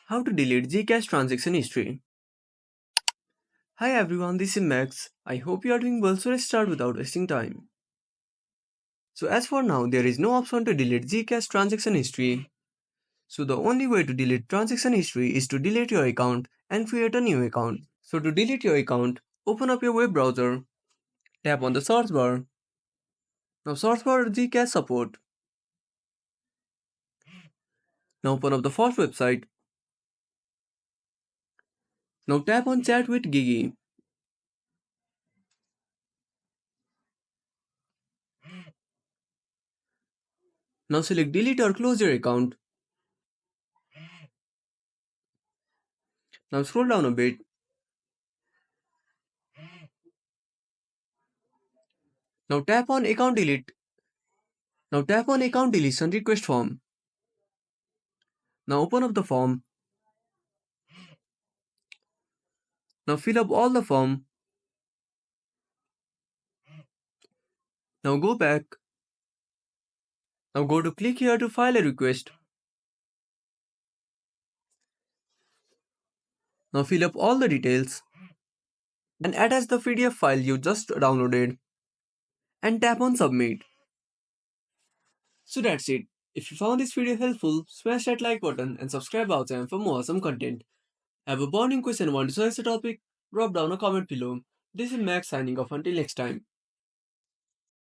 How to delete GCash transaction history. Hi everyone, this is Max. I hope you are doing well, so let's start without wasting time. So as for now, there is no option to delete GCash transaction history. So the only way to delete transaction history is to delete your account and create a new account. So to delete your account, open up your web browser, tap on the search bar. Now search for GCash support. Now open up the first website. Now tap on chat with Gigi. Now select delete or close your account. Now scroll down a bit. Now tap on account delete. Now tap on account deletion request form. Now open up the form. Now fill up all the form. Now go back. Now go to click here to file a request. Now fill up all the details and attach the PDF file you just downloaded and tap on submit. So that's it. If you found this video helpful, smash that like button and subscribe our channel for more awesome content. Have a burning question and want to suggest a topic? Drop down a comment below. This is Max signing off until next time.